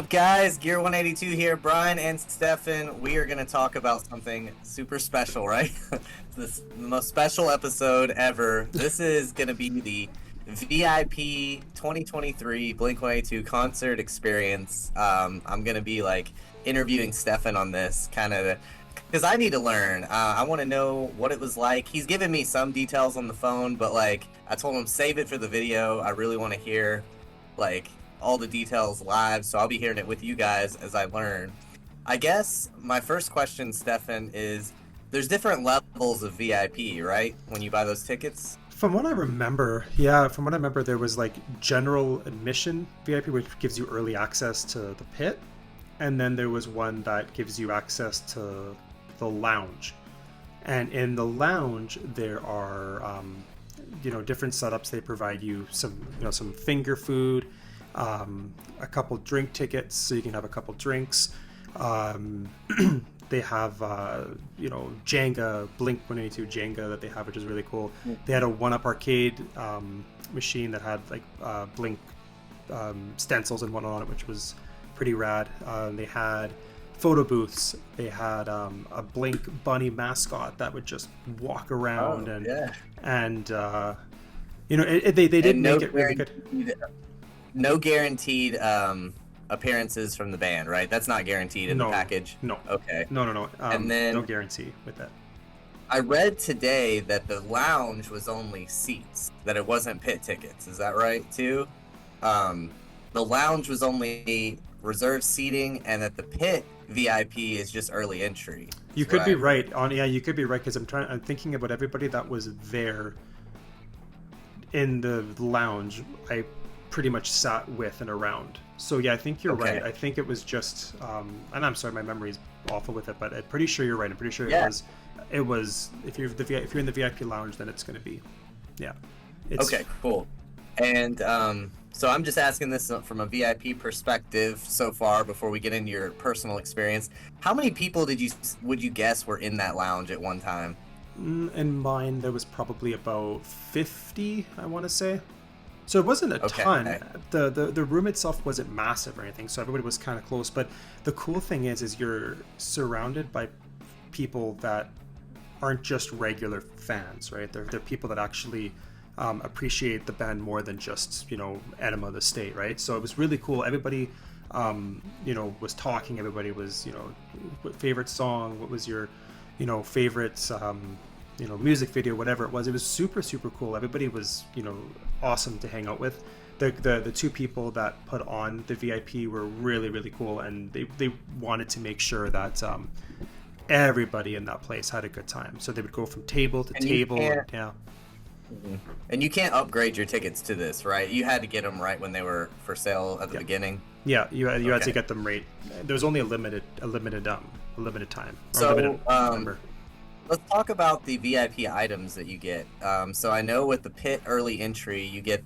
up, guys? Gear 182 here. Brian and Stefan. We are going to talk about something super special, right? This is the most special episode ever. This is going to be the VIP 2023 Blink-182 concert experience. I'm going to be interviewing Stefan on this, kind of because I need to learn. I want to know what it was like. He's given me some details on the phone, but I told him save it for the video. I really want to hear all the details live, so I'll be hearing it with you guys as I learn. I guess my first question, Stefan, is there's different levels of VIP, right? When you buy those tickets? From what I remember, there was general admission VIP, which gives you early access to the pit. And then there was one that gives you access to the lounge. And in the lounge, there are, different setups. They provide you some finger food, a couple drink tickets so you can have a couple drinks. They have Jenga, Blink-182 Jenga that they have, which is really cool. They had a 1-Up arcade machine that had Blink stencils and whatnot on it, which was pretty rad. They had photo booths. They had a Blink bunny mascot that would just walk around they did make it really good. No guaranteed appearances from the band, right? That's not guaranteed in the package? No. Okay. No. And then no guarantee with that. I read today that the lounge was only seats, that it wasn't pit tickets. Is that right, too? The lounge was only reserved seating, and that the pit VIP is just early entry. You could be right. You could be right, because I'm thinking about everybody that was there in the lounge. I pretty much sat with and around. So yeah, I think you're right. I think it was just and I'm sorry, my memory is awful with it, but I'm pretty sure you're right. I'm pretty sure it was if you're in the VIP lounge, then it's going to be okay, cool. And so I'm just asking this from a VIP perspective so far before we get into your personal experience. How many people would you guess were in that lounge at one time? In mine, there was probably about 50, I want to say. So it wasn't a ton. The room itself wasn't massive or anything, so everybody was kind of close. But the cool thing is you're surrounded by people that aren't just regular fans, right? They're people that actually appreciate the band more than just Enema the State, right? So it was really cool. Everybody was talking. Everybody was what favorite song? What was your favorite music video, whatever it was. It was super, super cool. Everybody was, awesome to hang out with. The two people that put on the VIP were really, really cool, and they wanted to make sure that everybody in that place had a good time. So they would go from table to table. And you can't upgrade your tickets to this, right? You had to get them right when they were for sale at the beginning. Yeah, you had to get them right. There was only a limited time. Let's talk about the VIP items that you get. So I know with the pit early entry, you get,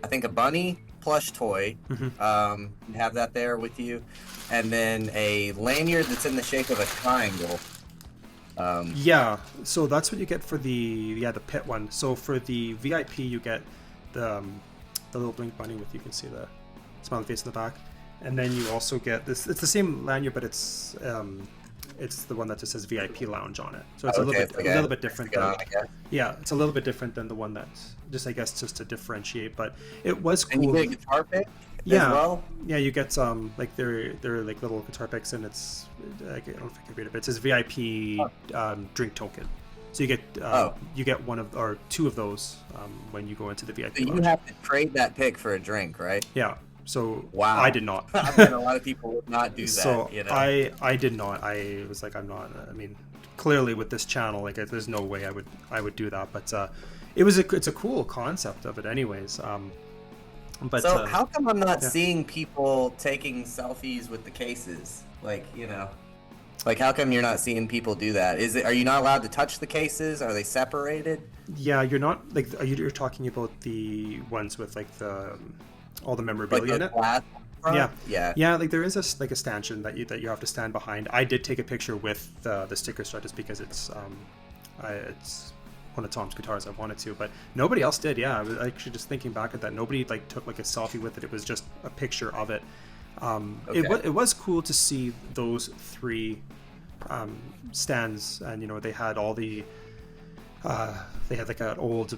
I think, a bunny plush toy. Mm-hmm. You have that there with you. And then a lanyard that's in the shape of a triangle. So that's what you get for the pit one. So for the VIP, you get the little Blink bunny with, you can see the smiley face in the back. And then you also get this, it's the same lanyard, but it's the one that just says VIP Lounge on it. So it's a little bit different. It's a little bit different than the one that's just, I guess, just to differentiate. But it was cool. And you get a guitar pick as well? Yeah, you get some they're little guitar picks, and it's I don't know if I can read it, but it says VIP drink token. So you get one of or two of those when you go into the VIP. So you have to trade that pick for a drink, right? Yeah. So wow. I did not. I mean, a lot of people would not do that. So I did not. I was I'm not. I mean, clearly with this channel, there's no way I would do that. But it's a cool concept of it, anyways. But so how come I'm not seeing people taking selfies with the cases? How come you're not seeing people do that? Are you not allowed to touch the cases? Are they separated? Yeah, you're not. You're talking about the ones with all the memorabilia in it. Yeah. There is a stanchion that you have to stand behind. I did take a picture with the sticker strut just because it's one of Tom's guitars. I wanted to, but nobody else did. Yeah, I was actually just thinking back at that. Nobody took a selfie with it. It was just a picture of it. It was cool to see those three stands, and they had all they had like an old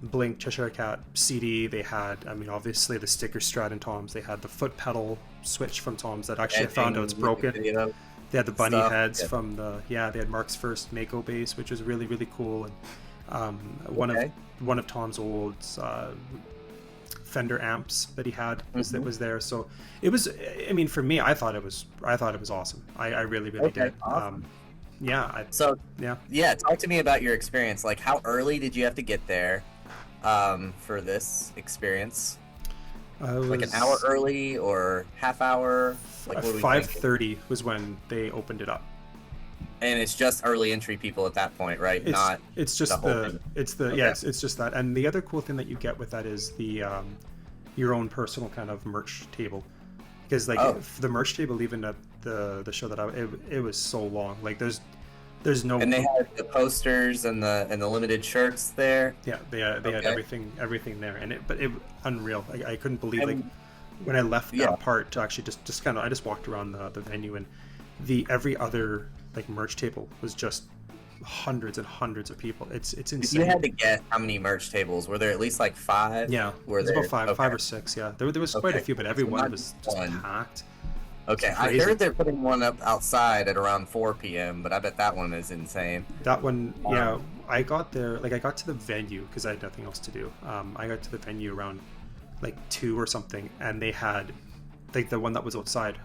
Blink Cheshire Cat CD. They had, obviously the sticker Strat and Toms. They had the foot pedal switch from Toms that actually I found out it's broken. They had the bunny heads from they had Mark's first Mako bass, which was really, really cool. And one of Tom's old Fender amps that he had that was there. So it was, for me, I thought it was awesome. I really, really did. Awesome. Talk to me about your experience. Like, how early did you have to get there for this experience? Like an hour early or half hour? Like, 5:30 was when they opened it up. And it's just early entry people at that point, right? It's just that. And the other cool thing that you get with that is the your own personal kind of merch table, because the merch table, even at the show that it was so long. Like there's no. And they had the posters and the limited shirts there. Yeah, they had everything there, and it unreal. I couldn't believe when I left that part to actually just kind of I just walked around the venue, and every other merch table was just hundreds and hundreds of people. It's insane. You had to get how many merch tables? Were there at least 5? Yeah, it was about five or six. Yeah, there was quite a few, but everyone was just packed. Okay, I heard they're putting one up outside at around 4 p.m., but I bet that one is insane. That one, I got there, I got to the venue because I had nothing else to do. I got to the venue around 2 or something, and they had the one that was outside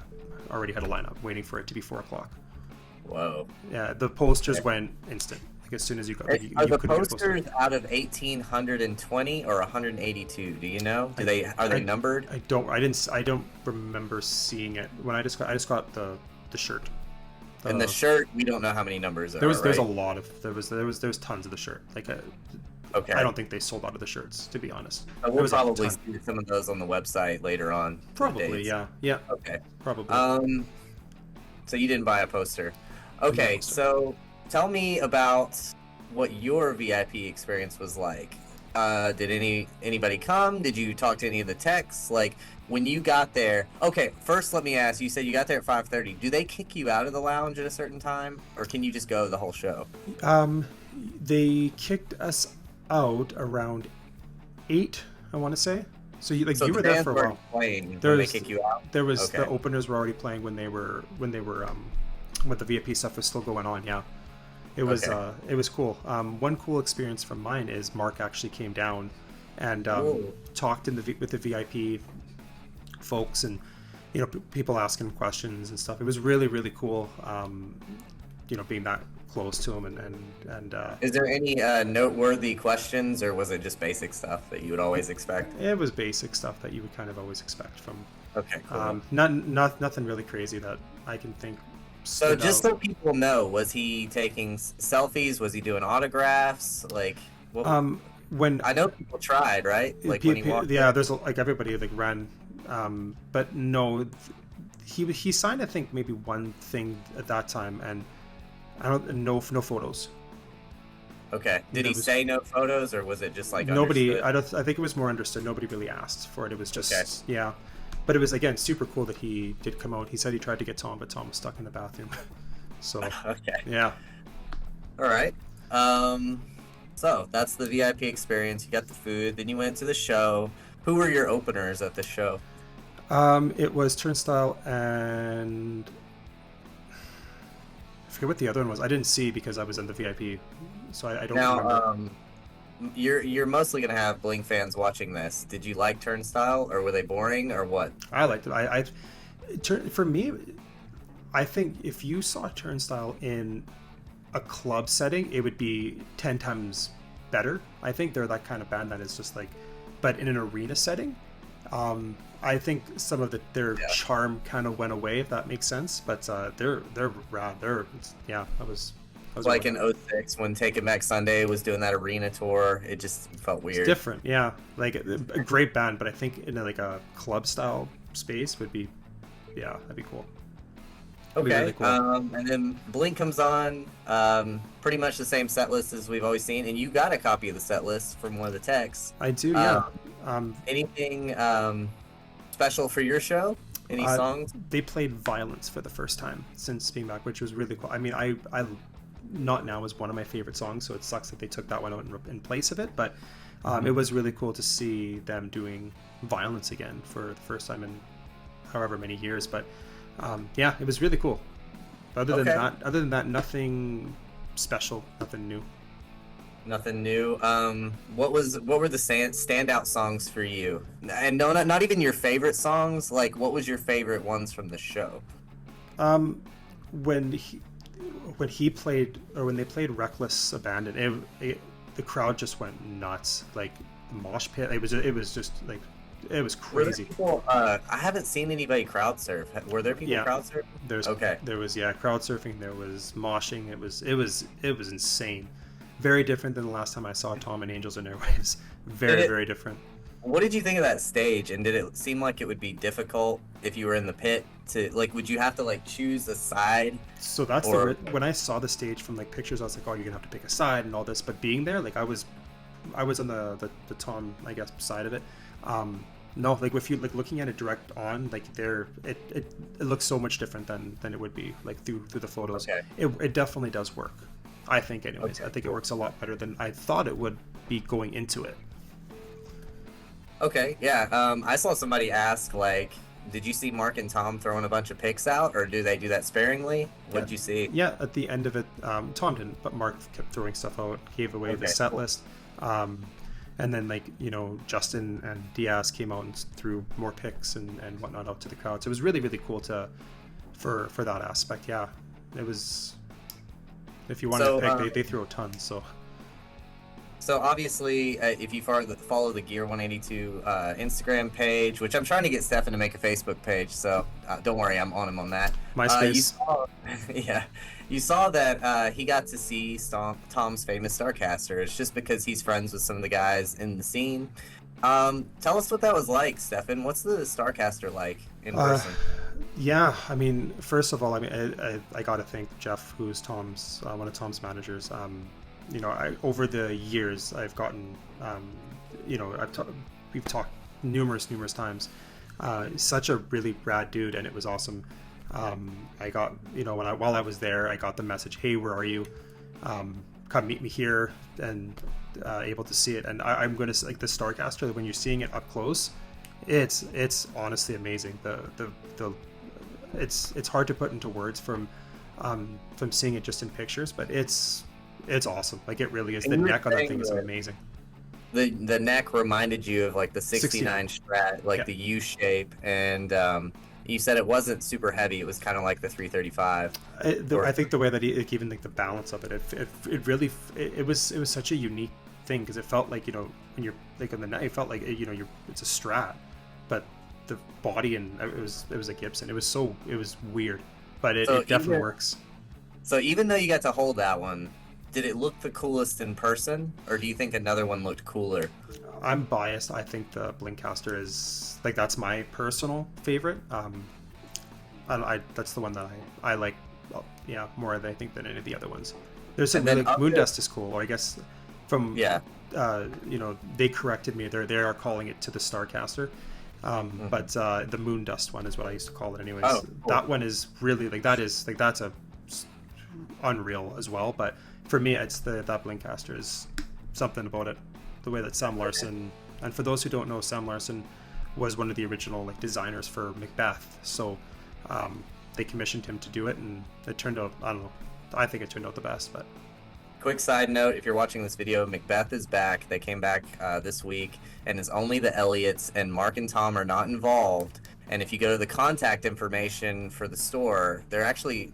already had a lineup waiting for it to be 4 o'clock. Whoa. Yeah, the posters went instant. As soon as you got, are the posters out of 1,820 or 182? Do you know? Are they numbered? I don't remember seeing it. When I just got the shirt. And the shirt, we don't know how many numbers there was. There's a lot of there's tons of the shirt. Okay. I don't think they sold out of the shirts, to be honest. We'll probably see some of those on the website later on. Probably, yeah. Okay. Probably. So you didn't buy a poster. Okay, so tell me about what your VIP experience was like. Did anybody come? Did you talk to any of the techs? When you got there... Okay, first let me ask, you said you got there at 5:30. Do they kick you out of the lounge at a certain time? Or can you just go the whole show? They kicked us out around 8, I want to say. So you were there for a while. Playing when they kick you out? There was the openers were already playing when the VIP stuff was still going on. Yeah, it was cool. One cool experience from mine is Mark actually came down and talked with the VIP folks, and people asking questions and stuff. It was really, really cool. Being that close to him and is there any noteworthy questions, or was it just basic stuff that you would always expect? It was basic stuff that you would kind of always expect from. Okay, cool. Nothing really crazy that I can think. So just so people know, was he taking selfies? Was he doing autographs? When I know people tried, right? When he walked there's everybody ran, but no, he signed I think maybe one thing at that time, and no photos. Okay. Did he say no photos, or was it just nobody? Understood? I think it was more understood. Nobody really asked for it. It was just But it was, again, super cool that he did come out. He said he tried to get Tom, but Tom was stuck in the bathroom. So, yeah. All right. So that's the VIP experience. You got the food. Then you went to the show. Who were your openers at the show? It was Turnstile and... I forget what the other one was. I didn't see because I was in the VIP, so I don't remember. You're mostly gonna have Blink fans watching this. Did you like Turnstile, or were they boring, or what? I liked it. For me, I think if you saw Turnstile in a club setting, it would be 10 times better. I think they're that kind of band that is just but in an arena setting, I think some of their charm kind of went away, if that makes sense. But they're rad. That was like in 06 when Take It Back Sunday was doing that arena tour. It just felt weird. It's different, yeah. A great band, but I think in a club style space would be, that'd be cool. Okay, really cool. And then Blink comes on, pretty much the same set list as we've always seen, and you got a copy of the set list from one of the techs. I do, yeah. Anything special for your show? Any songs? They played Violence for the first time since being back, which was really cool. I mean, I Not Now is one of my favorite songs, so it sucks that they took that one out in place of it, but it was really cool to see them doing Violence again for the first time in however many years. But yeah, it was really cool. Other than that, nothing special, nothing new. Nothing new. What were the standout songs for you? And no, not even your favorite songs. Like, what was your favorite ones from the show? When he played, or when they played Reckless Abandon, the crowd just went nuts. Like the mosh pit, it was just like, it was crazy. People, I haven't seen anybody crowd surf. Were there people crowd surfing? There was crowd surfing. There was moshing. It was insane. Very different than the last time I saw Tom and Angels and Airwaves. Very different. What did you think of that stage? And did it seem like it would be difficult if you were in the pit to, like, would you have to like choose a side? So that's when I saw the stage from like pictures, I was like, oh, you're gonna have to pick a side and all this. But being there, like I was on the Tom, I guess, side of it. No, like if you like looking at it direct on, like it looks so much different than it would be like through the photos. Okay. It definitely does work, I think. Anyways, okay, I think it works a lot better than I thought it would be going into it. Okay, yeah. I saw somebody ask, like, did you see Mark and Tom throwing a bunch of pics out, or do they do that sparingly? What did you see? Yeah, at the end of it, Tom didn't, but Mark kept throwing stuff out, gave away the set list. And then, like, you know, Justin and Diaz came out and threw more pics and whatnot out to the crowd. So it was really, really cool for that aspect. Yeah, it was. If you wanted to pick, they threw a ton. So obviously, if you follow the Gear 182 Instagram page, which I'm trying to get Stefan to make a Facebook page, so don't worry, I'm on him on that. MySpace. You saw that he got to see Tom's famous Starcaster. It's just because he's friends with some of the guys in the scene. Tell us what that was like, Stefan. What's the Starcaster like in person? Yeah, I mean, first of all, I mean, I got to thank Jeff, who's Tom's one of Tom's managers. You know, over the years, I've gotten, you know, we've talked numerous times. Such a really rad dude, and it was awesome. I got, you know, while I was there, I got the message, hey, where are you? Come meet me here, and able to see it. And I'm going to, like, the Starcaster, when you're seeing it up close, it's honestly amazing. It's hard to put into words from seeing it just in pictures, but it's awesome. Like, it really is. The neck on that thing is amazing. The neck reminded you of like the 69 Strat, like the U shape, and you said it wasn't super heavy. It was kind of like the 335. I think the way that even like the balance of it really was such a unique thing, because it felt like, you know, when you're like on the neck, it felt like, you know, it's a Strat, but the body, and it was a Gibson. It was weird, but it definitely works. So even though you got to hold that one, did it look the coolest in person, or do you think another one looked cooler? I'm biased. I think the Blinkcaster is, like, that's my personal favorite. That's the one that I like, more I think than any of the other ones. There's some really, Moondust is cool, or I guess from you know, they corrected me. They are calling it to the Starcaster. But the Moondust one is what I used to call it anyways. Oh, cool. That one is really that's a unreal as well, but for me, it's that Blinkcaster is something about it. The way that Sam Larson, and for those who don't know, Sam Larson was one of the original, like, designers for Macbeth. So they commissioned him to do it, and it turned out, I don't know, I think it turned out the best. But quick side note, if you're watching this video, Macbeth is back. They came back this week, and it's only the Elliots, and Mark and Tom are not involved. And if you go to the contact information for the store, they're actually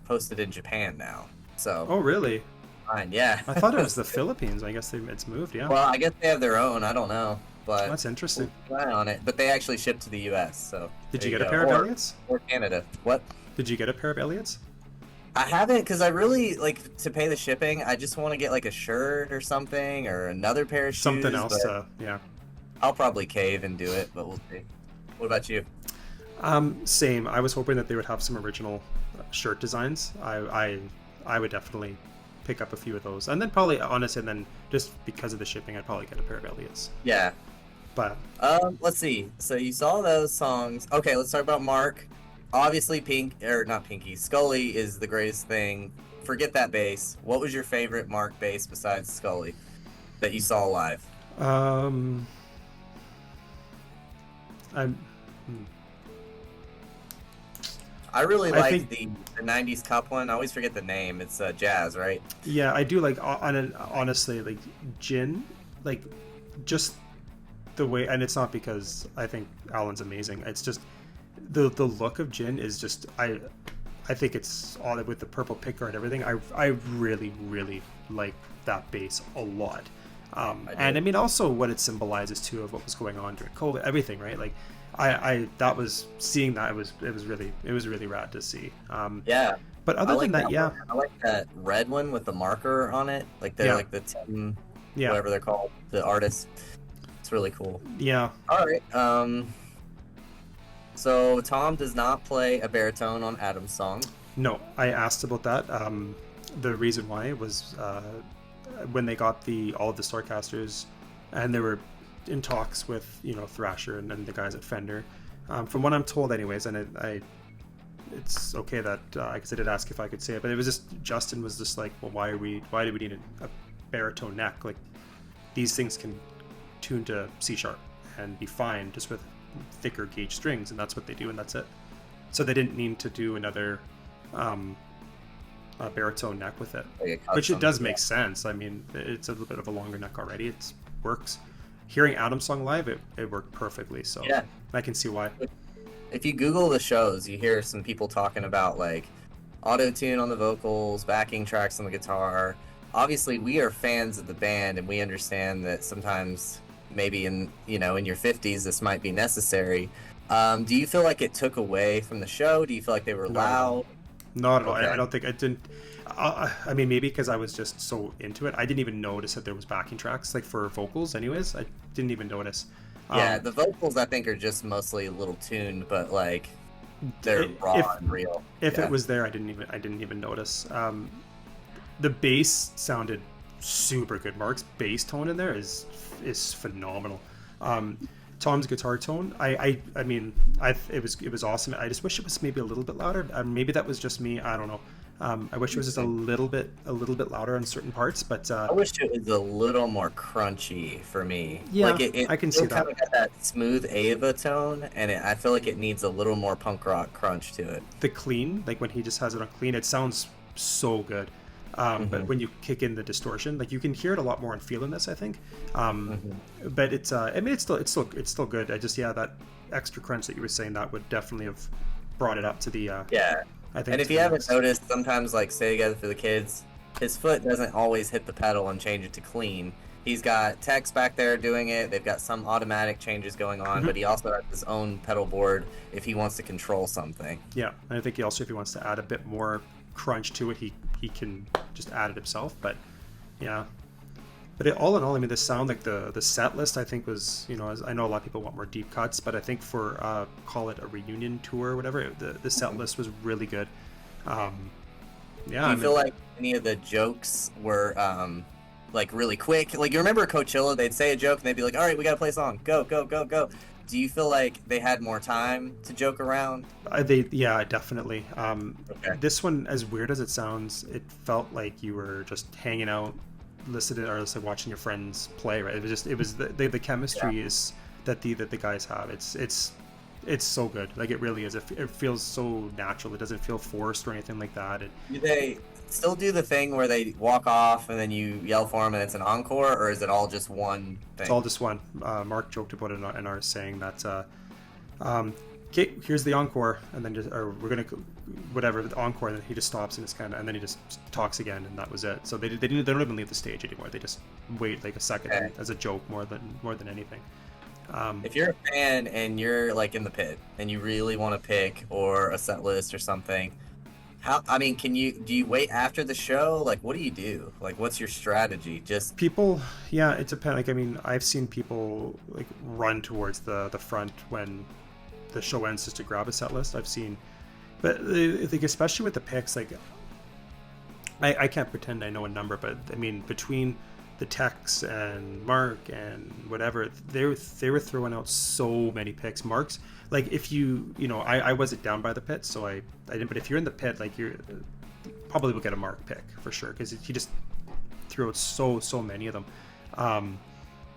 posted in Japan now. So. Oh, really? Fine, yeah. I thought it was the Philippines. I guess it's moved, yeah. Well, I guess they have their own. I don't know, but that's interesting. We'll keep an eye on it. But they actually ship to the U.S. So. Did you get a pair of Elliots? Or Canada? What? Did you get a pair of Elliots? I haven't, because I really, like, to pay the shipping, I just want to get, like, a shirt or something, or another pair of shoes. Something else, yeah. I'll probably cave and do it, but we'll see. What about you? Same. I was hoping that they would have some original shirt designs. I would definitely pick up a few of those, and then probably, honestly, and then just because of the shipping, I'd probably get a pair of Elliots. Yeah. But let's see. So you saw those songs. Okay, let's talk about Mark. Obviously, not Pinky. Scully is the greatest thing. Forget that bass. What was your favorite Mark bass besides Scully that you saw live? I'm. I really I like think, the '90s Cup one. I always forget the name. It's Jazz, right? yeah, I do like honestly like Jin, like just the way, and it's not because I think Alan's amazing. It's just the look of Jin is just I think it's all with the purple picker and everything. I really like that bass a lot. And I mean also what it symbolizes too of what was going on during COVID, everything, right? Like I that was seeing that it was really rad to see. Yeah. But other than that, yeah. I like that red one with the marker on it. Like they're like the team, whatever they're called, the artists. It's really cool. Yeah. All right. So Tom does not play a baritone on Adam's song. No, I asked about that. The reason why was when they got all of the Starcasters, and they were in talks with Thrasher and the guys at Fender. From what I'm told, anyways, and it's okay that because I did ask if I could say it, but it was just Justin was just like, well, why do we need a baritone neck? Like these things can tune to C# and be fine just with thicker gauge strings, and that's what they do, and that's it. So they didn't need to do another baritone neck with it, which it does make sense. I mean, it's a little bit of a longer neck already. It works. Hearing Adam's song live, it worked perfectly. So yeah, I can see why. If you Google the shows, you hear some people talking about like auto-tune on the vocals, backing tracks on the guitar. Obviously, we are fans of the band, and we understand that sometimes maybe in your 50s this might be necessary. Do you feel like it took away from the show? Do you feel like they were loud? Not at all. I don't think I didn't. I mean, maybe because I was just so into it, I didn't even notice that there was backing tracks like for vocals. Anyways, I didn't even notice. Yeah, the vocals I think are just mostly a little tuned, but like they're raw and real. If it was there, I didn't even notice. The bass sounded super good. Mark's bass tone in there is phenomenal. Tom's guitar tone, it was awesome. I just wish it was maybe a little bit louder. Maybe that was just me. I don't know. I wish it was just a little bit louder on certain parts, but I wish it was a little more crunchy for me. Yeah, like I can see that. Kind of got that smooth Ava tone, and I feel like it needs a little more punk rock crunch to it. The clean, like when he just has it on clean, it sounds so good. But when you kick in the distortion, like you can hear it a lot more and feel in this, I think. But it's, I mean, it's still good. I just, that extra crunch that you were saying, that would definitely have brought it up to the, I think. And if you haven't noticed, sometimes like Stay Together for the Kids, his foot doesn't always hit the pedal and change it to clean. He's got techs back there doing it. They've got some automatic changes going on, but he also has his own pedal board if he wants to control something. Yeah, and I think he also, if he wants to add a bit more crunch to it, he can just add it himself. But all in all, I mean, the sound, like the set list, I think was, as I know a lot of people want more deep cuts, but I think for call it a reunion tour or whatever, the set list was really good. Do you feel like any of the jokes were like really quick? Like, you remember Coachella, they'd say a joke and they'd be like, all right, we gotta play a song, go. Do you feel like they had more time to joke around? Definitely. This one, as weird as it sounds, it felt like you were just hanging out, listening, or watching your friends play. Right? It was the chemistry is that the guys have. It's so good. Like, it really is. It feels so natural. It doesn't feel forced or anything like that. Do they still do the thing where they walk off and then you yell for them and it's an encore, or is it all just one thing? It's all just one. Mark joked about it in our saying that, okay, here's the encore, and then we're gonna whatever the encore, and then he just stops and it's kind of, and then he just talks again, and that was it. So they don't even leave the stage anymore. They just wait like a second as a joke more than anything. If you're a fan and you're like in the pit and you really want to pick or a set list or something, do you wait after the show? Like, what do you do? Like, what's your strategy? Just people, it depends. Like, I mean, I've seen people like run towards the front when the show ends just to grab a set list. I've seen, but I think especially with the picks, like I can't pretend I know a number, but I mean, between the techs and Mark and whatever, they were throwing out so many picks. Mark's like, if I wasn't down by the pit, so I didn't. But if you're in the pit, like, you're probably will get a Mark pick for sure, because he just threw out so many of them.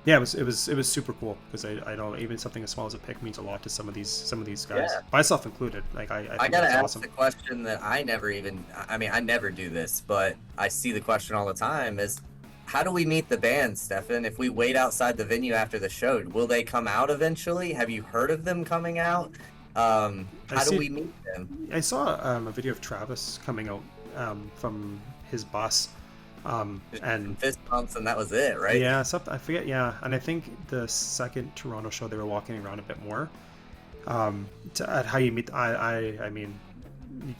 Yeah, it was super cool, because I know even something as small as a pick means a lot to some of these guys, myself included. Like, I think gotta that's ask awesome. the question that I never do this, but I see the question all the time is, how do we meet the band, Stefan? If we wait outside the venue after the show, will they come out eventually? Have you heard of them coming out? How do we meet them? I saw a video of Travis coming out from his bus. And fist bumps, and that was it, right? Yeah, something I forget. Yeah, and I think the second Toronto show they were walking around a bit more. At how you meet, I mean,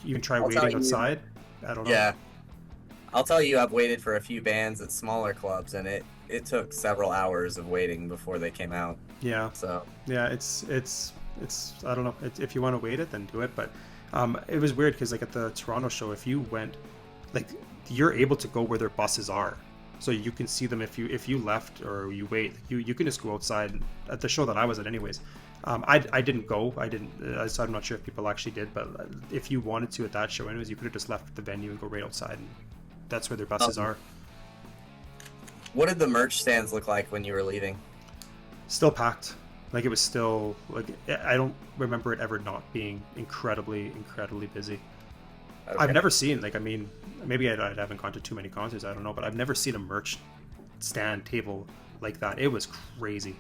you can try waiting outside. I don't know. Yeah, I'll tell you, I've waited for a few bands at smaller clubs, and it took several hours of waiting before they came out. Yeah. So yeah, it's I don't know. If you want to wait it, then do it. But it was weird, because like at the Toronto show, if you went, like, you're able to go where their buses are, so you can see them. If you left or you wait, you can just go outside. At the show that I was at anyways, I didn't go, so I'm not sure if people actually did, but if you wanted to at that show anyways, you could have just left the venue and go right outside, and that's where their buses are. What did the merch stands look like when you were leaving? Still packed. Like, it was still, like, I don't remember it ever not being incredibly busy. Okay. I've never seen, like, I mean, maybe I haven't gone to too many concerts, I don't know, but I've never seen a merch stand table like that. It was crazy.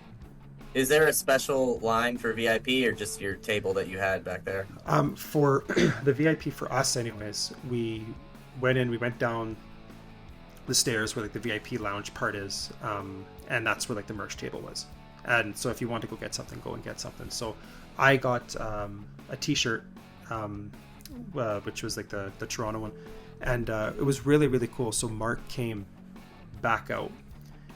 Is there a special line for VIP, or just your table that you had back there? For the VIP for us anyways, we went down the stairs where, like, the VIP lounge part is, and that's where, like, the merch table was. And so if you want to go get something, go and get something. So I got a t-shirt, which was like the Toronto one, and it was really cool. So Mark came back out,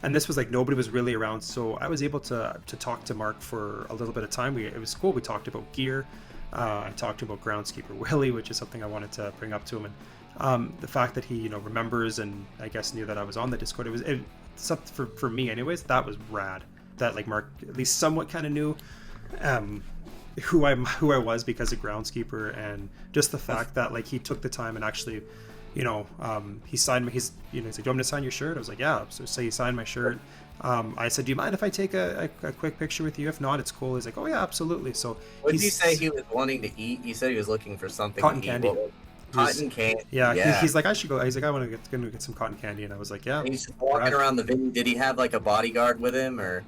and this was like nobody was really around, so I was able to talk to Mark for a little bit of time. It was cool. We talked about gear. I talked to him about Groundskeeper Willie, which is something I wanted to bring up to him, and the fact that he remembers and I guess knew that I was on the Discord. It something for me anyways. That was rad. That, like, Mark at least somewhat kind of knew who I was because of Groundskeeper, and just the fact that, like, he took the time and actually, he signed me. He's like, do you want me to sign your shirt? I was like, yeah. So he signed my shirt. I said, do you mind if I take a quick picture with you? If not, it's cool. He's like, oh yeah, absolutely. So what did you say he was wanting to eat? You said he was looking for something. Cotton candy. Cotton candy. Yeah. He's like, I should go. He's like, I want to get some cotton candy, and I was like, yeah. And he's just walking around the venue. Did he have like a bodyguard with him, or?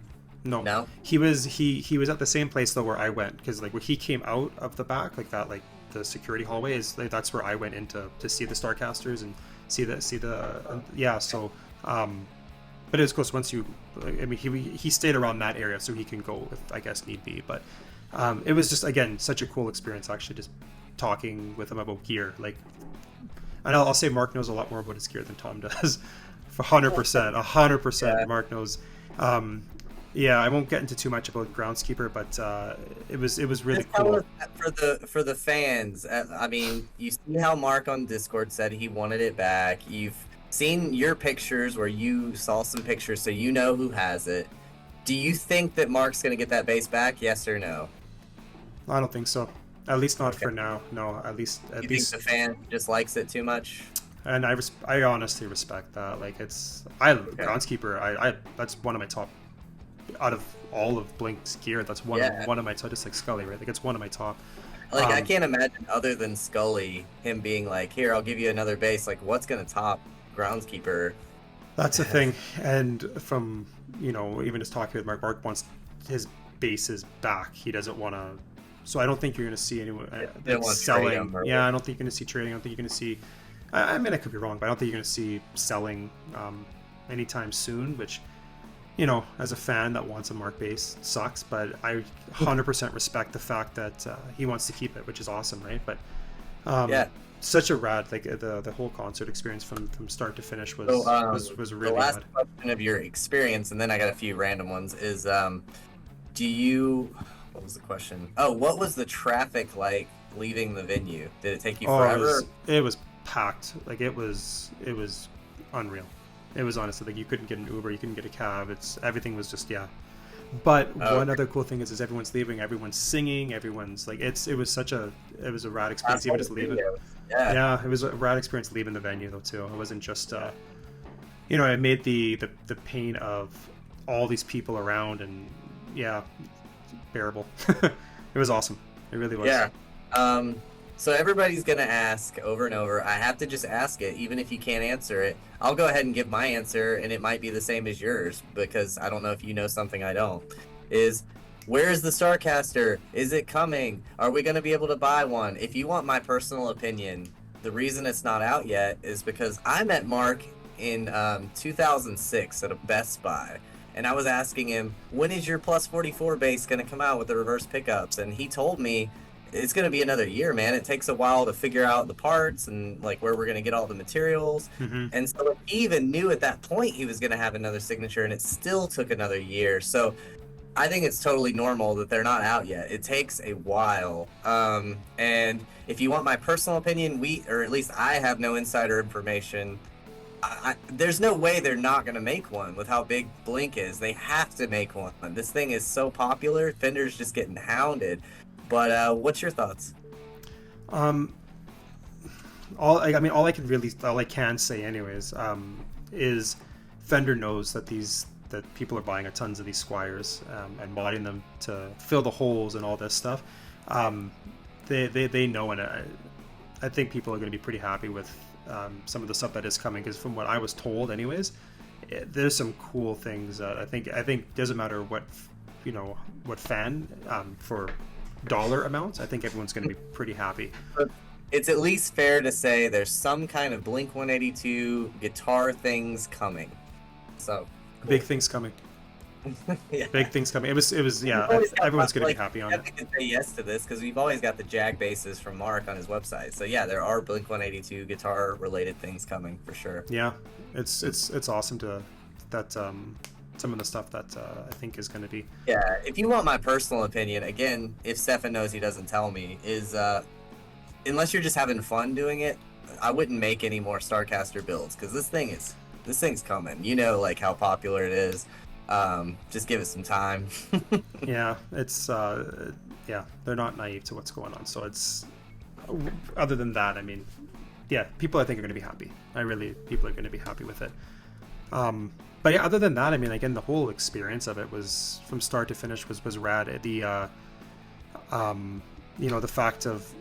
No. He was at the same place though where I went, because like when he came out of the back, like that, like the security hallway is like, that's where I went in to see the Starcasters and see the yeah. So but it was close. Once you, I mean, he stayed around that area so he can go if I guess need be. But it was just, again, such a cool experience actually, just talking with him about gear. Like, and I'll say Mark knows a lot more about his gear than Tom does. 100%. Mark knows. Yeah, I won't get into too much about Groundskeeper, but it was really cool. For the fans, I mean, you see how Mark on Discord said he wanted it back. You've seen your pictures where you saw some pictures, so you know who has it. Do you think that Mark's going to get that bass back, yes or no? I don't think so. At least not for now. No, at least. You think the fan just likes it too much? And I honestly respect that. Like, Groundskeeper, that's one of my top. Out of all of Blink's gear, that's one of my top. Just like Scully, right? Like, it's one of my top. Like, I can't imagine, other than Scully, him being like, "Here, I'll give you another bass." Like, what's gonna top Groundskeeper? That's the thing. And from even just talking with Mark wants his bases back. He doesn't want to. So I don't think you're gonna see anyone selling. Yeah, I don't think you're gonna see trading. I don't think you're gonna see. I mean, I could be wrong, but I don't think you're gonna see selling anytime soon. Which, as a fan that wants a Mark bass, sucks, but I 100% respect the fact that he wants to keep it, which is awesome, right? But such a rad, like, the whole concert experience from start to finish was really the last rad. question of your experience, and then I got a few random ones, is what was the question? Oh, what was the traffic like leaving the venue? Did it take you forever? It was packed. Like, it was unreal. It was honestly like you couldn't get an Uber, you couldn't get a cab. Everything was just But one other cool thing is everyone's leaving, everyone's singing, everyone's like it was a rad experience even just leaving. Yeah, it was a rad experience leaving the venue though too. It wasn't just it made the pain of all these people around and bearable. It was awesome. It really was. Yeah. So everybody's gonna ask over and over. I have to just ask it, even if you can't answer it. I'll go ahead and give my answer, and it might be the same as yours because I don't know if you know something I don't. Where's the Starcaster? Is it coming? Are we gonna be able to buy one? If you want my personal opinion, the reason it's not out yet is because I met Mark in 2006 at a Best Buy, and I was asking him, when is your plus 44 base gonna come out with the reverse pickups? And he told me, it's going to be another year, man. It takes a while to figure out the parts and like where we're going to get all the materials. Mm-hmm. And so like, he even knew at that point he was going to have another signature, and it still took another year. So I think it's totally normal that they're not out yet. It takes a while. And if you want my personal opinion, or at least I have no insider information. There's no way they're not going to make one with how big Blink is. They have to make one. This thing is so popular. Fender's just getting hounded. But what's your thoughts? All I can say anyways is Fender knows that people are buying tons of these Squires and modding them to fill the holes and all this stuff. They know, and I think people are going to be pretty happy with some of the stuff that is coming, because from what I was told anyways, there's some cool things. I think doesn't matter what fan for dollar amounts, I think everyone's going to be pretty happy. It's at least fair to say there's some kind of Blink-182 guitar things coming. So cool. Big things coming. Yeah. Big things coming. It was everyone's going to be happy on it. I can say yes to this because we've always got the Jag basses from Mark on his website. So yeah, there are Blink-182 guitar related things coming for sure. Yeah, it's awesome that some of the stuff that I think is going to be. Yeah, if you want my personal opinion, again, if Stefan knows he doesn't tell me, is unless you're just having fun doing it, I wouldn't make any more Starcaster builds because this thing's coming. You know, like how popular it is. Just give it some time. Yeah, it's they're not naive to what's going on. So it's other than that, I mean, yeah, people I think are going to be happy. People are going to be happy with it. But yeah, other than that, I mean, again, the whole experience of it was from start to finish was rad. The fact of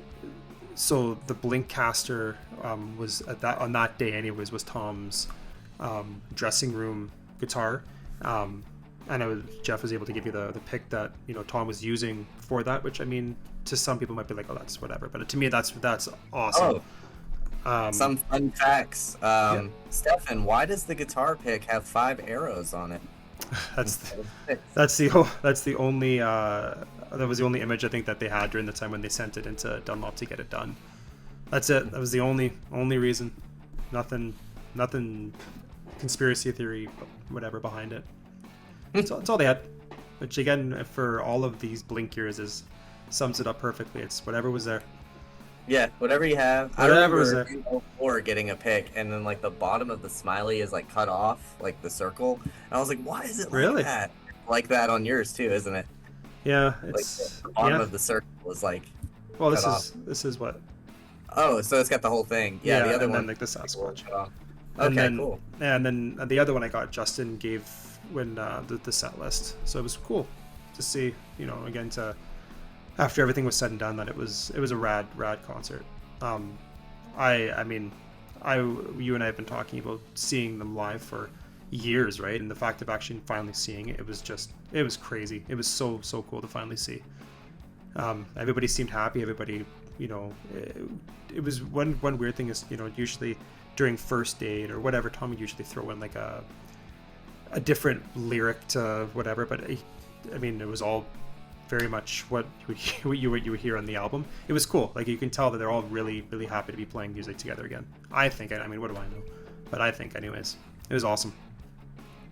the Blinkcaster was on that day anyways was Tom's dressing room guitar. I know Jeff was able to give you the pick that Tom was using for that, which I mean, to some people might be like, oh, that's whatever, but to me that's awesome. Some fun facts. Stefan, why does the guitar pick have 5 arrows on it? That was the only image I think that they had during the time when they sent it into Dunlop to get it done. That's it. That was the only reason. Nothing conspiracy theory, whatever behind it. That's all they had. Which again, for all of these Blink years, sums it up perfectly. It's whatever was there. Yeah, whatever you have. I remember before getting a pick, and then like the bottom of the smiley is like cut off, like the circle. And I was like, why is it like that? Like that on yours too, isn't it? Yeah, it's like the bottom of the circle is like. Well, this is what. Oh, so it's got the whole thing. Yeah, the other one. Then like the Sasquatch. Okay, cool. And then the other one I got, Justin gave when the set list. So it was cool to see, again after everything was said and done, that it was a rad concert. I mean, you and I have been talking about seeing them live for years, right? And the fact of actually finally seeing it, it was crazy. It was so cool to finally see. Everybody seemed happy. Everybody, it was one weird thing is, usually during first date or whatever, Tom would usually throw in like a different lyric to whatever, but I mean, it was all very much what you would hear on the album. It was cool. Like you can tell that they're all really happy to be playing music together again. I think. I mean, what do I know? But I think, anyways, it was awesome.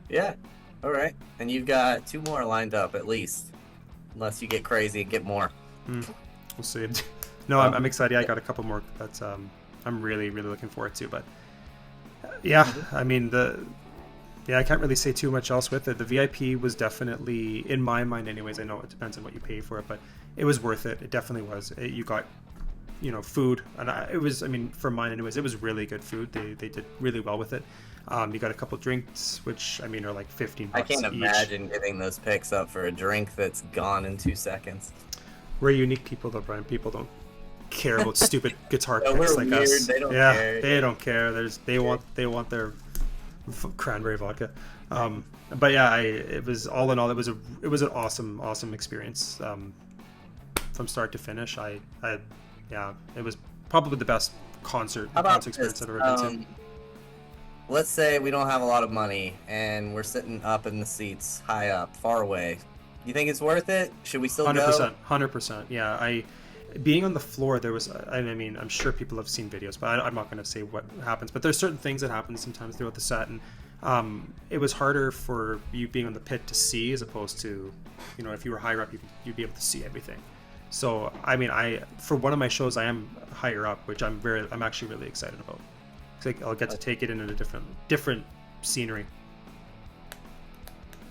Yeah. All right. And you've got 2 more lined up at least, unless you get crazy and get more. We'll see. No, I'm excited. I got a couple more that I'm really looking forward to. But yeah, I mean Yeah, I can't really say too much else with it. The VIP was definitely, in my mind anyways, I know it depends on what you pay for it, but it was worth it. It definitely was. You got, food, and it was, I mean, for mine anyways, it was really good food. They did really well with it. You got a couple drinks, which, I mean, are like 15 bucks I can't each. imagine giving those picks up for a drink that's gone in 2 seconds. We're unique people though, Brian. People don't care about stupid guitar No, picks we're like weird. us. They don't yeah, care. they don't care. They want their cranberry vodka. But yeah, it was all in all, it was an awesome experience from start to finish. Yeah, it was probably the best concert experience I've ever been to. Let's say we don't have a lot of money and we're sitting up in the seats, high up, far away. You think it's worth it? Should we still 100%, go? 100%. Yeah, being on the floor, there was, I mean, I'm sure people have seen videos, but I'm not going to say what happens. But there's certain things that happen sometimes throughout the set, and it was harder for you being on the pit to see, as opposed to, if you were higher up, you'd be able to see everything. So, I mean, for one of my shows, I am higher up, which I'm actually really excited about. I'll get to take it in a different scenery.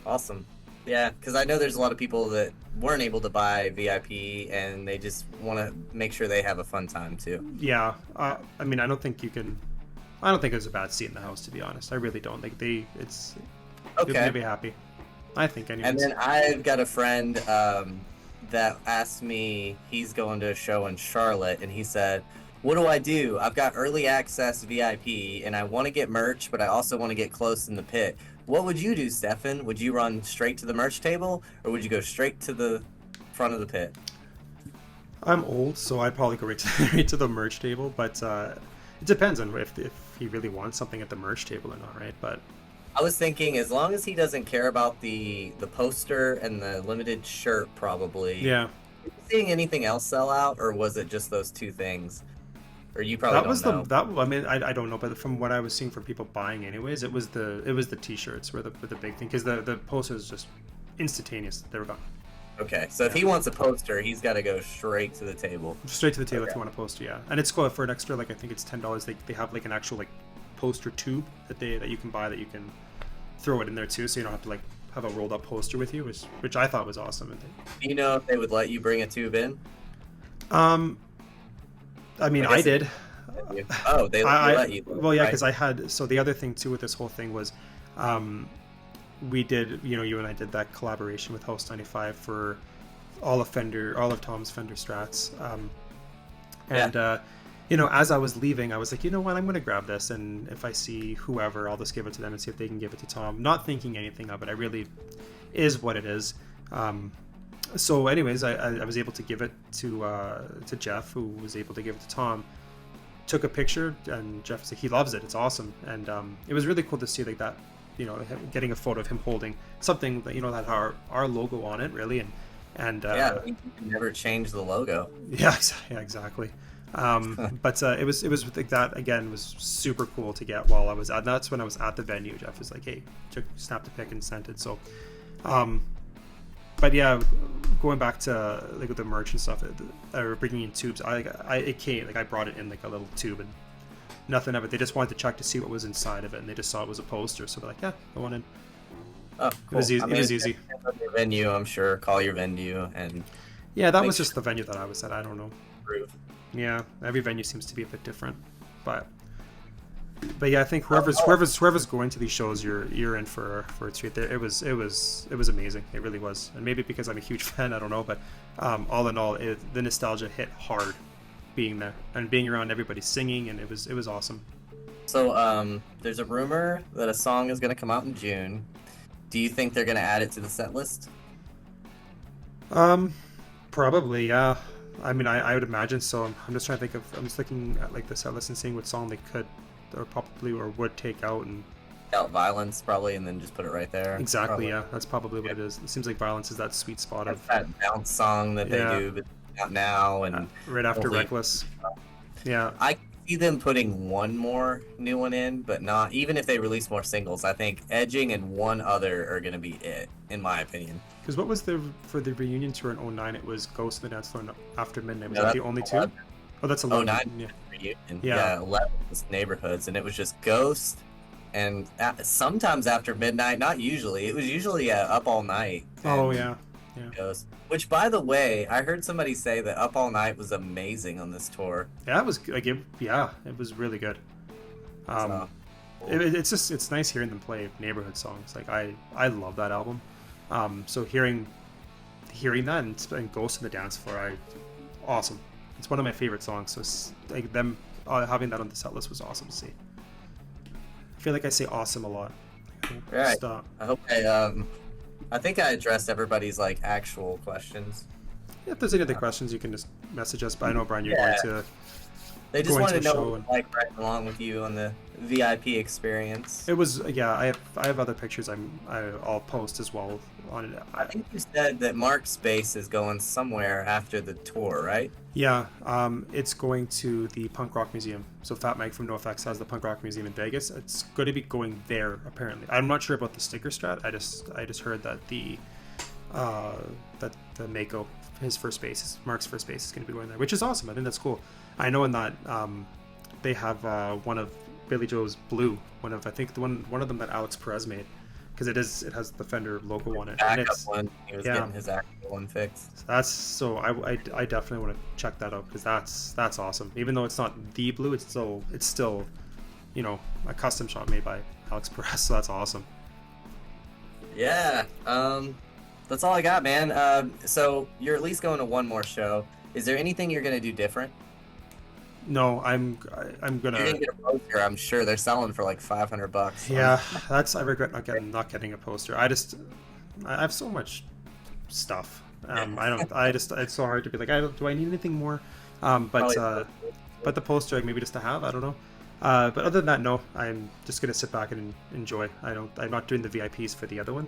Awesome. Yeah, because I know there's a lot of people that weren't able to buy VIP and they just want to make sure they have a fun time too. Yeah, I mean, I don't think there's a bad seat in the house, to be honest. I really don't. Like you're gonna be happy. I think anyways. And then I've got a friend that asked me, he's going to a show in Charlotte, and he said, what do I do? I've got early access VIP, and I want to get merch, but I also want to get close in the pit. What would you do, Stefan? Would you run straight to the merch table, or would you go straight to the front of the pit? I'm old, so I'd probably go right to the merch table, but it depends on if he really wants something at the merch table or not, right? But I was thinking, as long as he doesn't care about the poster and the limited shirt, probably. Yeah. Were you seeing anything else sell out, or was it just those two things? Or you probably don't know. I mean, I don't know, but from what I was seeing from people buying anyways, it was the t-shirts were the big thing, because the posters just instantaneous, they were gone. Okay, so if he wants a poster, he's got to go straight to the table. Straight to the table. Okay. If you want a poster, yeah. And it's cool for an extra, like, I think it's $10. They have like an actual like poster tube that you can buy, that you can throw it in there too, so you don't have to like have a rolled up poster with you, which I thought was awesome. Do you know if they would let you bring a tube in? I mean, I did. Oh, they let you. Well, yeah, because I had. So the other thing too with this whole thing was, we did. You and I did that collaboration with Host 95 for all of Tom's Fender Strats. And as I was leaving, I was like, you know what, I'm going to grab this, and if I see whoever, I'll just give it to them and see if they can give it to Tom. Not thinking anything of it. I really is what it is. So anyways, I was able to give it to Jeff, who was able to give it to Tom. Took a picture, and Jeff said he loves it. It's awesome, and it was really cool to see like that, getting a photo of him holding something that that had our logo on it, really, and you can never change the logo. Yeah, exactly. But it was like that again, was super cool to get while I was at. That's when I was at the venue. Jeff was like, hey, snapped a pic and sent it. So. But yeah, going back to like the merch and stuff, or bringing in tubes, I brought it in like a little tube and nothing of it. They just wanted to check to see what was inside of it, and they just saw it was a poster, so they're like, yeah, I want in. Oh, cool. It was easy. Your venue, I'm sure. Call your venue and. Yeah, that was just the venue that I was at. I don't know. Proof. Yeah, every venue seems to be a bit different, but yeah, I think whoever's going to these shows, you're in for a treat. There, it was amazing. It really was, and maybe because I'm a huge fan, I don't know, but all in all, the nostalgia hit hard, being there and being around everybody singing, and it was awesome. So there's a rumor that a song is going to come out in June. Do you think they're going to add it to the set list? Probably, yeah. I mean, I would imagine so. I'm just trying to think of. I'm just looking at like the set list and seeing what song they could. Or probably would take out and out Violence probably, and then just put it right there. Exactly, probably. Yeah, that's probably what it is. It seems like Violence is that sweet spot that's of that bounce song that they do, but out now and right after Reckless. Yeah, I see them putting one more new one in, but not even if they release more singles. I think Edging and one other are going to be it, in my opinion. Because what was for the reunion tour in 2009? It was Ghost in the Dance Floor After Midnight. Was that the only two? Oh, that's 11. 2009 reunion. Yeah, 11 was Neighborhoods, and it was just Ghost, and sometimes after midnight. Not usually. It was usually Up All Night. Oh yeah, yeah. Goes. Which, by the way, I heard somebody say that Up All Night was amazing on this tour. Yeah, it was like it was really good. It's nice hearing them play neighborhood songs. Like I love that album. So hearing that and Ghost in the Dance Floor, awesome. It's one of my favorite songs. So like them having that on the set list was awesome to see. I feel like I say awesome a lot. Right. Stop. I hope I think I addressed everybody's like actual questions. Yeah, if there's any other questions, you can just message us. But I know, Brian, you're going to. They just want to know what it's like riding along with you on the VIP experience. It was, yeah. I have other pictures. I'll post as well on it. I think you said that Mark's base is going somewhere after the tour, right? Yeah. It's going to the Punk Rock Museum. So Fat Mike from NoFX has the Punk Rock Museum in Vegas. It's going to be going there apparently. I'm not sure about the sticker strat. I just heard that the Mako, his first base, Mark's first base, is going to be going there, which is awesome. I think that's cool. I know in that they have one of Billy Joe's Blue, one of them that Alex Perez made, because it has the Fender logo on it. He was getting his actual one fixed. I definitely want to check that out, because that's awesome. Even though it's not the Blue, it's still a custom shot made by Alex Perez. So that's awesome. Yeah. That's all I got, man. So you're at least going to one more show. Is there anything you're gonna do different? No, I'm gonna. You're gonna get a poster. I'm sure they're selling for like $500. Yeah, I regret not getting a poster. I have so much stuff. It's so hard to be like, do I need anything more? But the poster, maybe just to have. I don't know. But other than that, no. I'm just gonna sit back and enjoy. I'm not doing the VIPs for the other one.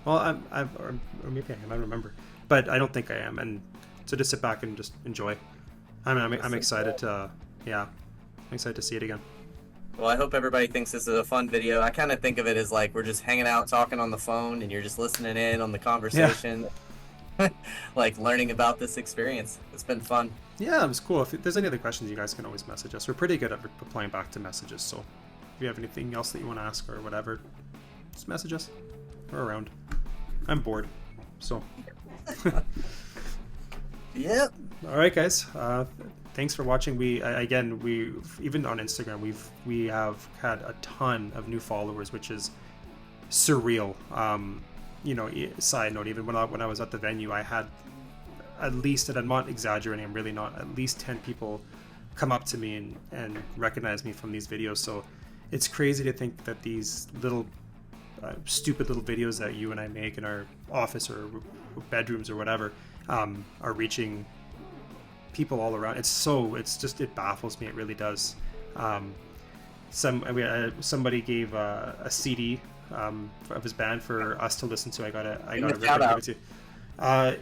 Well, or maybe I am. I don't remember, but I don't think I am. And so just sit back and just enjoy. I'm excited to, I'm excited to see it again. Well, I hope everybody thinks this is a fun video. I kind of think of it as like we're just hanging out, talking on the phone, and you're just listening in on the conversation, like learning about this experience. It's been fun. Yeah, it was cool. If there's any other questions, you guys can always message us. We're pretty good at replying back to messages. So if you have anything else that you want to ask or whatever, just message us. We're around. I'm bored, so. Yep. All right, guys. Thanks for watching. We even on Instagram we have had a ton of new followers, which is surreal. Side note, even when I was at the venue, I had at least, and I'm not exaggerating, I'm really not, at least 10 people come up to me and recognize me from these videos. So it's crazy to think that these little stupid little videos that you and I make in our office or bedrooms or whatever are reaching people all around. It baffles me. It really does. Somebody gave a CD of his band for us to listen to. I got to give it to.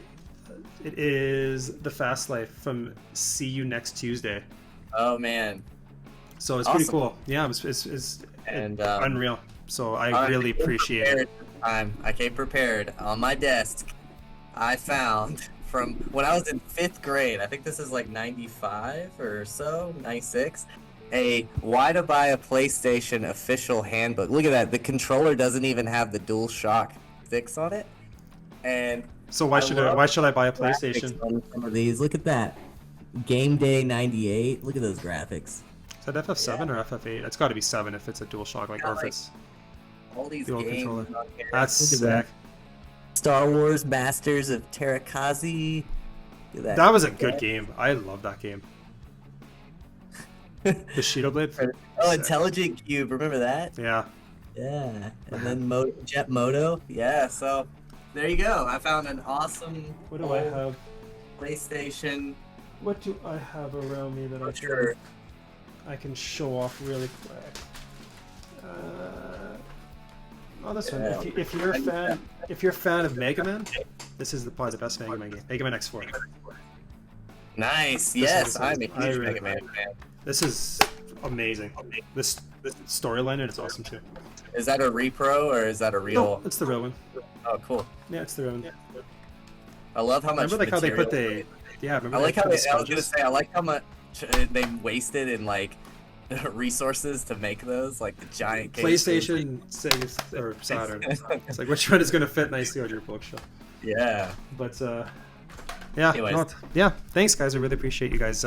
It is The Fast Life from See You Next Tuesday. Oh man! So it's awesome. Pretty cool. Yeah, it's unreal. So I really appreciate it. I came prepared. On my desk, I found from when I was in 5th grade, I think this is like 95 or so, 96, a Why to Buy a PlayStation official handbook. Look at that. The controller doesn't even have the DualShock sticks on it. And so why should I buy a PlayStation? On some of these. Look at that. Game Day 98. Look at those graphics. Is that FF7 or FF8? It's got to be 7 if it's a DualShock, or if it's all these the old games controller. on here. That's sick. Star Wars Masters of Terakazi. That was a good game. I love that game. The Shido Blade. Oh, Intelligent Cube. Remember that? Yeah. Yeah. And then Jet Moto. Yeah. So there you go. I found an awesome. What do I have? PlayStation. What do I have around me that I can show off really quick? This one. If you're a fan of Mega Man, this is probably the best Mega Man game. Mega Man X4. Nice. Yes, I'm a huge Mega Man fan. This is amazing. This storyline, and it's awesome too. Is that a repro or is that a real? No, it's the real one. Oh, cool. Yeah, it's the real one. I love how much. Remember how they put the. Yeah, remember. I like how I was gonna say I like how much they wasted in like resources to make those, like the giant PlayStation, Sega, or Saturn. It's like which one is going to fit nicely on your bookshelf? Yeah. But yeah, yeah. Thanks, guys. I really appreciate you guys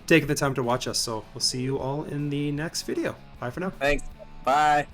taking the time to watch us. So we'll see you all in the next video. Bye for now. Thanks. Bye.